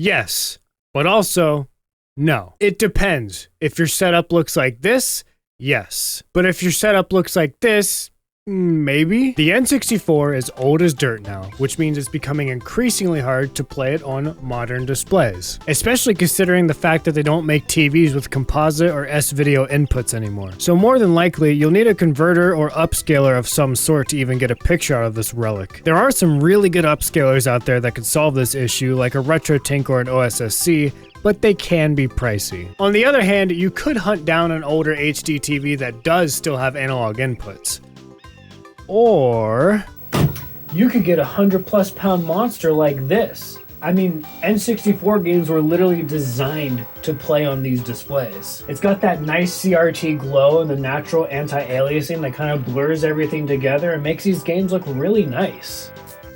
Yes, but also no. It depends. If your setup looks like this, yes. But if your setup looks like this, maybe. The N64 is old as dirt now, which means it's becoming increasingly hard to play it on modern displays, especially considering the fact that they don't make TVs with composite or S-video inputs anymore. So more than likely, you'll need a converter or upscaler of some sort to even get a picture out of this relic. There are some really good upscalers out there that could solve this issue, like a RetroTink or an OSSC, but they can be pricey. On the other hand, you could hunt down an older HD TV that does still have analog inputs. Or you could get a 100+ pound monster like this. I mean, N64 games were literally designed to play on these displays. It's got that nice CRT glow and the natural anti-aliasing that kind of blurs everything together and makes these games look really nice.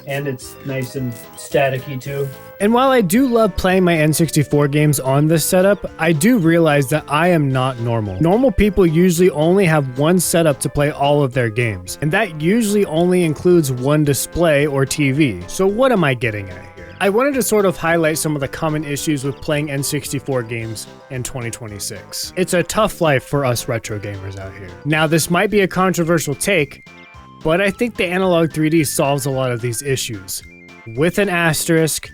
And it's nice and staticky too. And while I do love playing my N64 games on this setup, I do realize that I am not normal. Normal people usually only have one setup to play all of their games, and that usually only includes one display or TV. So what am I getting at here? I wanted to sort of highlight some of the common issues with playing N64 games in 2026. It's a tough life for us retro gamers out here. Now, this might be a controversial take, but I think the Analogue 3D solves a lot of these issues. With an asterisk,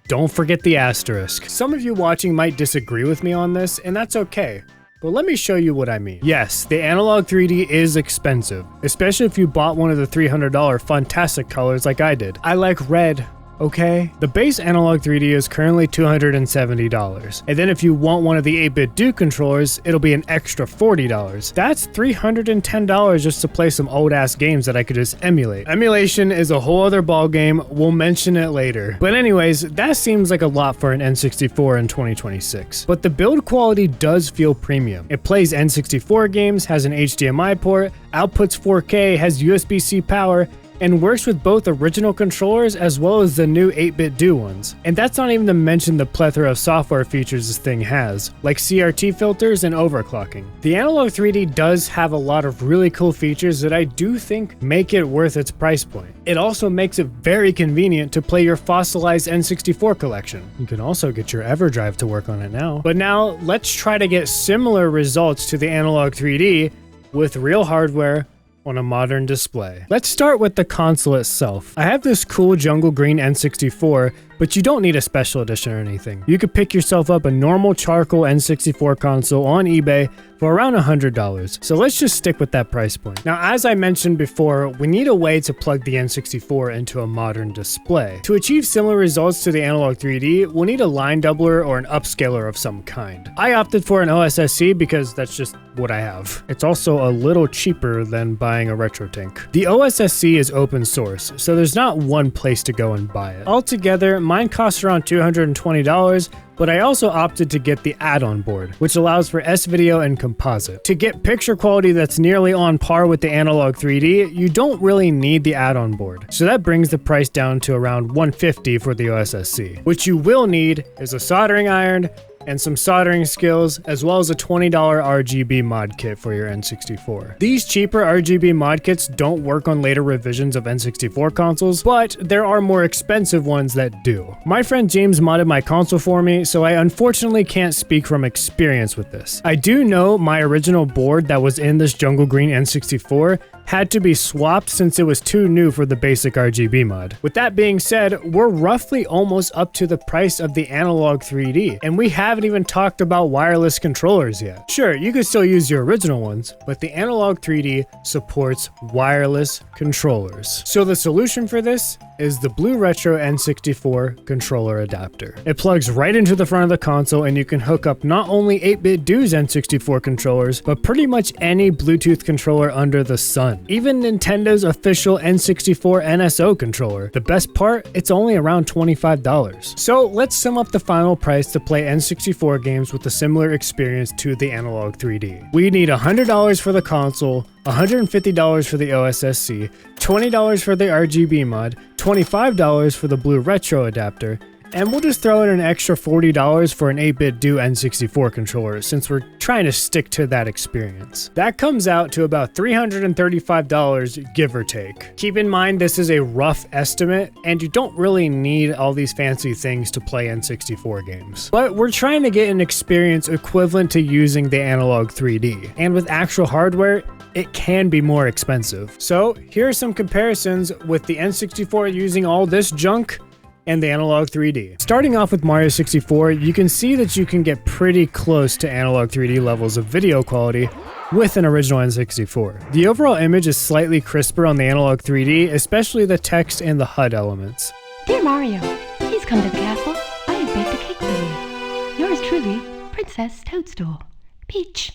don't forget the asterisk. Some of you watching might disagree with me on this, and that's okay. But let me show you what I mean. Yes, the Analogue 3D is expensive, especially if you bought one of the $300 fantastic colors like I did. I like red. Okay? The base Analogue 3D is currently $270, and then if you want one of the 8-bit Do controllers, it'll be an extra $40. That's $310 just to play some old-ass games that I could just emulate. Emulation is a whole other ballgame, we'll mention it later. But anyways, that seems like a lot for an N64 in 2026. But the build quality does feel premium. It plays N64 games, has an HDMI port, outputs 4K, has USB-C power, and works with both original controllers as well as the new 8-bit Do ones. And that's not even to mention the plethora of software features this thing has, like CRT filters and overclocking. The Analogue 3D does have a lot of really cool features that I do think make it worth its price point. It also makes it very convenient to play your fossilized N64 collection. You can also get your EverDrive to work on it now. But now, let's try to get similar results to the Analogue 3D with real hardware on a modern display. Let's start with the console itself. I have this cool jungle green N64, but you don't need a special edition or anything. You could pick yourself up a normal charcoal N64 console on eBay for around $100. So let's just stick with that price point. Now, as I mentioned before, we need a way to plug the N64 into a modern display. To achieve similar results to the Analogue 3D, we'll need a line doubler or an upscaler of some kind. I opted for an OSSC because that's just what I have. It's also a little cheaper than buying a RetroTink. The OSSC is open source, so there's not one place to go and buy it. Altogether, mine costs around $220, but I also opted to get the add-on board, which allows for S-video and composite. To get picture quality that's nearly on par with the Analogue 3D, you don't really need the add-on board. So that brings the price down to around $150 for the OSSC. What you will need is a soldering iron, and some soldering skills, as well as a $20 RGB mod kit for your N64. These cheaper RGB mod kits don't work on later revisions of N64 consoles, but there are more expensive ones that do. My friend James modded my console for me, so I unfortunately can't speak from experience with this. I do know my original board that was in this jungle green N64 had to be swapped since it was too new for the basic RGB mod. With that being said, we're roughly almost up to the price of the Analogue 3D, and we haven't even talked about wireless controllers yet. Sure, you could still use your original ones, but the Analogue 3D supports wireless controllers. So the solution for this is the Blue Retro N64 controller adapter. It plugs right into the front of the console, and you can hook up not only 8-bit Do's N64 controllers, but pretty much any Bluetooth controller under the sun. Even Nintendo's official N64 NSO controller. The best part, it's only around $25. So let's sum up the final price to play N64 games with a similar experience to the Analogue 3D. We need $100 for the console, $150 for the OSSC, $20 for the RGB mod, $25 for the Blue Retro adapter, And we'll just throw in an extra $40 for an 8-bit Do N64 controller, since we're trying to stick to that experience. That comes out to about $335, give or take. Keep in mind this is a rough estimate, and you don't really need all these fancy things to play N64 games. But we're trying to get an experience equivalent to using the Analogue 3D, and with actual hardware, it can be more expensive. So here are some comparisons with the N64 using all this junk and the Analogue 3D. Starting off with Mario 64, you can see that you can get pretty close to Analogue 3D levels of video quality with an original N64. The overall image is slightly crisper on the Analogue 3D, especially the text and the HUD elements. Dear Mario, please come to the castle. I have baked a cake for you. Yours truly, Princess Toadstool. Peach.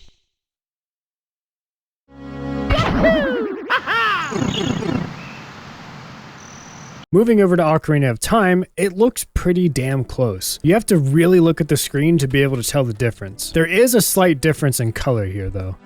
Moving over to Ocarina of Time, it looks pretty damn close. You have to really look at the screen to be able to tell the difference. There is a slight difference in color here though.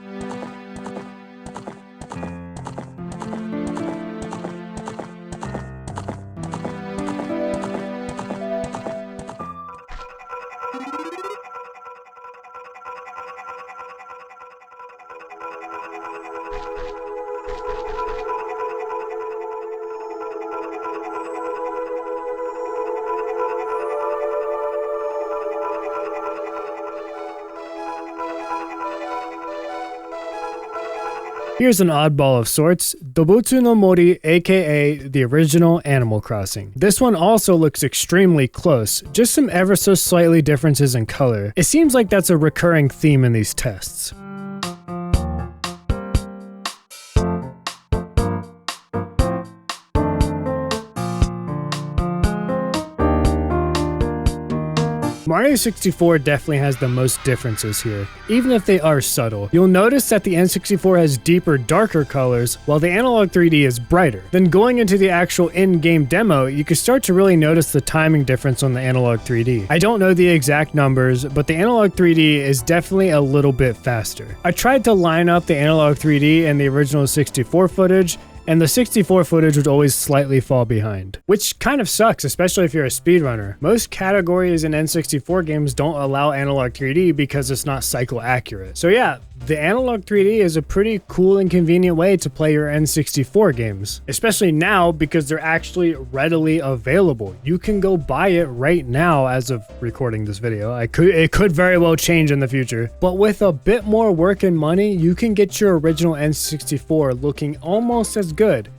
Here's an oddball of sorts, Dobutsu no Mori, aka the original Animal Crossing. This one also looks extremely close, just some ever so slightly differences in color. It seems like that's a recurring theme in these tests. Mario 64 definitely has the most differences here, even if they are subtle. You'll notice that the N64 has deeper, darker colors, while the Analogue 3D is brighter. Then going into the actual in-game demo, you can start to really notice the timing difference on the Analogue 3D. I don't know the exact numbers, but the Analogue 3D is definitely a little bit faster. I tried to line up the Analogue 3D and the original 64 footage, and the 64 footage would always slightly fall behind, which kind of sucks, especially if you're a speedrunner. Most categories in N64 games don't allow Analogue 3D because it's not cycle accurate. So yeah, the Analogue 3D is a pretty cool and convenient way to play your N64 games, especially now because they're actually readily available. You can go buy it right now as of recording this video. It could very well change in the future, but with a bit more work and money, you can get your original N64 looking almost as good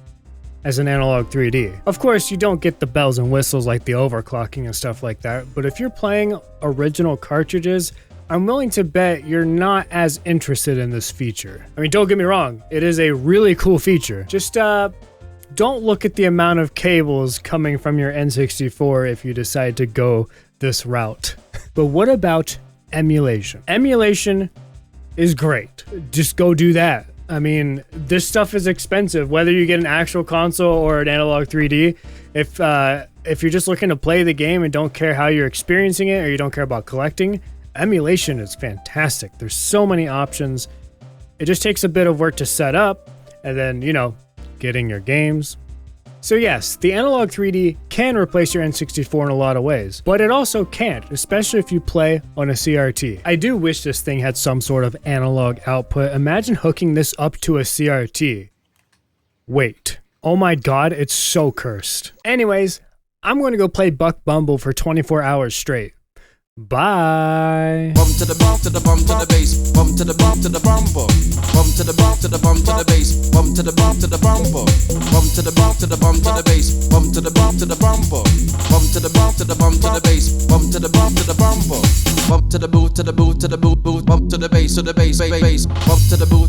as an Analogue 3D. Of course, you don't get the bells and whistles like the overclocking and stuff like that, but if you're playing original cartridges, I'm willing to bet you're not as interested in this feature. I mean, don't get me wrong, it is a really cool feature. Just don't look at the amount of cables coming from your N64 if you decide to go this route. But what about emulation? Emulation is great. Just go do that. I mean, this stuff is expensive, whether you get an actual console or an Analogue 3D. If you're just looking to play the game and don't care how you're experiencing it, or you don't care about collecting, emulation is fantastic. There's so many options. It just takes a bit of work to set up, and then, you know, getting your games. So yes, the Analogue 3D can replace your N64 in a lot of ways, but it also can't, especially if you play on a CRT. I do wish this thing had some sort of analog output. Imagine hooking this up to a CRT. Wait. Oh my god, it's so cursed. Anyways, I'm going to go play Buck Bumble for 24 hours straight. Bye. Bum to the bump to the bump to the bass. Bum to the bump to the bumper. Bum to the bump to the bump to the bass. Bum to the bump to the bumper. Bum to the bump to the bump to the bass. Bum to the bump to the bumper. Bum to the bump to the bump to the bass. Bum to the bump to the bumper. Bump to the boot to the boot to the boot boot. Bump to the bass to the bass bass. Bump to the boot.